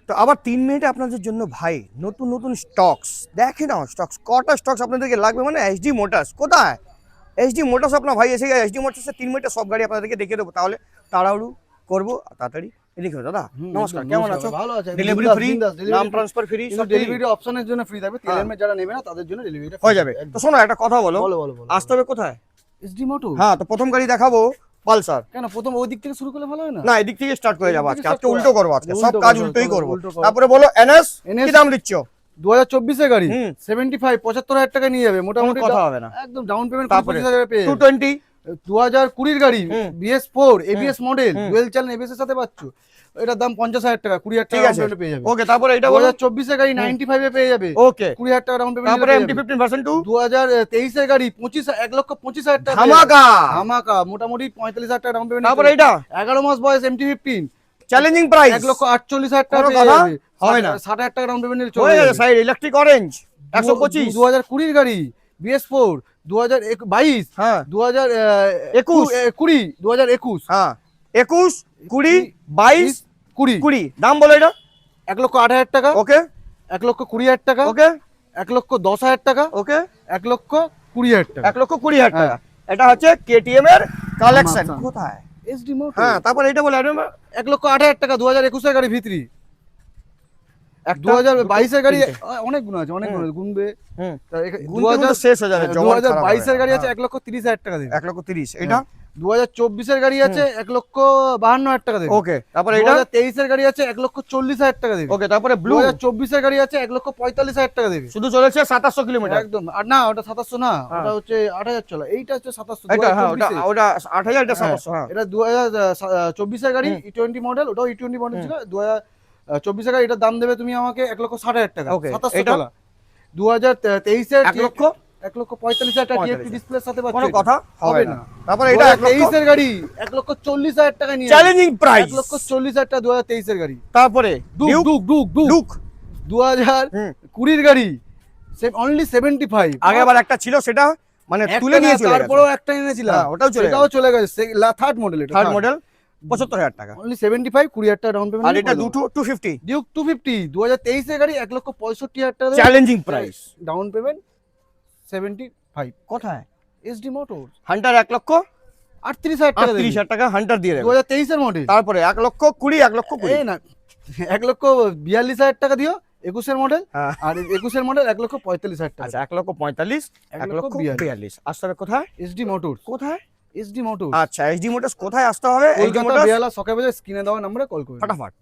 তো আবার 3 মিনিটে আপনাদের জন্য ভাই নতুন নতুন স্টকস দেখে নাও, স্টকস কটা স্টকস আপনাদেরকে লাগবে, মানে এইচডি মোটরস কোথায়, এইচডি মোটরস আপনার ভাই এসে গেছে। এইচডি মোটরসে 3 মিনিটে সব গাড়ি আপনাদেরকে দেখিয়ে দেবো। তাহলে তাড়াহুড়ো করবো তাড়াতাড়ি এদিকে দাদা নমস্কার, কেমন আছো? ভালো আছে, ডেলিভারি ফ্রি, নাম ট্রান্সফার ফ্রি, সব ডেলিভারি অপশনের জন্য ফ্রি থাকবে। তেলের যারা নেবে না তাদের জন্য ডেলিভারি হয়ে যাবে। তো শোনো একটা কথা বলো, বলো বলো বলো। আসতে হবে কোথায়? SD motor. হ্যাঁ, তো প্রথম গাড়ি দেখাবো পালসার। কেন প্রথম ওই দিক থেকে শুরু করলে ভালো হয় না? না, এদিক থেকে স্টার্ট করে যাবো আজকে। এদিক থেকে আজকে উল্টো করবো, আজকে সব কাজ করবো, উল্টোই করবো। উল্টো করবো। তারপরে বলো এনএস কি দাম দিচ্ছ? 2024 এর গাড়ি হুম। 75,000 টাকা নিয়ে যাবে মোটামুটি। কথা হবে না। একদম ডাউন পেমেন্ট তারপরে 25,000 পেয়ে 220 2020 এর গাড়ি হুম। BS4 ABS মডেল হুম। ডুয়েল চ্যানেল ABS এর সাথে পাচ্ছ। এটার দাম 50,000 টাকা, 20,000 ঠিক টাকা আছে, ডাউন পেমেন্ট পেয়ে যাবে। ওকে। তারপরে এটা বলো 2024 এর গাড়ি 95 এ পেয়ে যাবে, ওকে। 20,000 টাকা ডাউন পেমেন্ট। তারপরে MT15 ভার্সন 2 2023 এর গাড়ি 1,25,000 টাকা ধামাকা ধামাকা মোটামুটি 45,000 টাকা ডাউন পেমেন্ট। তারপরে এটা 11 মাস বয়স MT15 চ্যালেঞ্জিং প্রাইস 1,48,000 টাকা কোনো পেয়ে কথা যাবে। হবে না। 60,000 টাকা ডাউন পেমেন্ট হয়ে যাবে। সাইড ইলেকট্রিক অরেঞ্জ 125 2020 এর গাড়ি BS4 2022 হ্যাঁ 2021 হ্যাঁ 21 20 22 20 20 দাম বলো এটা 1,08,000 টাকা, ওকে 1,20,000 টাকা, ওকে 1,10,000 টাকা, ওকে 1,20,000 টাকা। 1,20,000 টাকা। এটা হচ্ছে কেটিএম এর কালেকশন। কোথায়? SD motor. হ্যাঁ, তারপর এটা বলে 1,08,000 টাকা 2021 এর গাড়ি ভিতরি। 2022 এর গাড়ি অনেক গুণ আছে, অনেক গুণ আছে, গুনবে। হুম, 2000 শেষ হয়ে যাবে। 2022 এর গাড়ি আছে 1,30,000 টাকা দেবে। 1,30,000 এটা 2024 এর গাড়ি আছে 1,52,000 টাকা দেবে। ওকে। তারপরে এটা 2023 এর গাড়ি আছে 1,40,000 টাকা দেবে। ওকে। তারপরে ব্লু 2024 এর গাড়ি আছে 1,45,000 টাকা দেবে। শুধু চলেছে 2700 কিলোমিটার। একদম। আর না ওটা 700 না, হ্যাঁ। ওটা হচ্ছে 8,000 চলা। এইটা হচ্ছে 700। এটা হ্যাঁ, ওটা 2024 ওটা 8000, এটা 700। হ্যাঁ, এটা 2024 এর গাড়ি E20 মডেল, ওটাও E20 মডেল ছিল। 2024 এর গাড়ি এটার দাম দেবে তুমি আমাকে 1,60,000 টাকা। ওকে। 700 এটা? চলা। 2023 এর 1,45,000 টাকা TFT ডিসপ্লের সাথে পাচ্ছ। কোনো কথা হবে না। তারপরে এটা 2023 এর গাড়ি 1,40,000 টাকা নিয়ে চ্যালেঞ্জিং প্রাইস 1,40,000 টাকা 2023 এর গাড়ি। তারপরে ডুক ডুক ডুক ডুক ডুক 2020 এর গাড়ি অনলি 75। আগে আবার একটা ছিল, সেটা মানে তুলে নিয়ে চলে গেছে। তারপরেও একটা এনেছিলাম, হ্যাঁ, ওটাও চলে সেটাও চলে গেছে। থার্ড মডেল, এটা থার্ড মডেল 75,000 টাকা। অনলি 75, 20,000 টাকা ডাউন পেমেন্ট। আর এটা 250 ডিউক 250 2023 এর গাড়ি 1,65,000 টাকা চ্যালেঞ্জিং প্রাইস। Down payment 75। কোথায়? SD motor. হান্টার 1,38,000 38,000 টাকা হান্টার দিয়ে দেবে। 2023 এর মডেল। তারপরে 1,20,000 1,20,000 এই না 1,42,000 টাকা দিও 21 এর মডেল। হ্যাঁ। আর 21 এর মডেল 1,45,000 টাকা। আচ্ছা 1,45,000 1,42,000 আসতে হবে কোথায়? SD motor. কোথায়? এসডি মোটর আচ্ছা, এইচডি মোটরস কোথায় আসতে হবে? এইচডি কলকাতা মোটরস বেহালা সকালে স্ক্রিনে দেওয়া নম্বরে কল করবে। ফটাফট।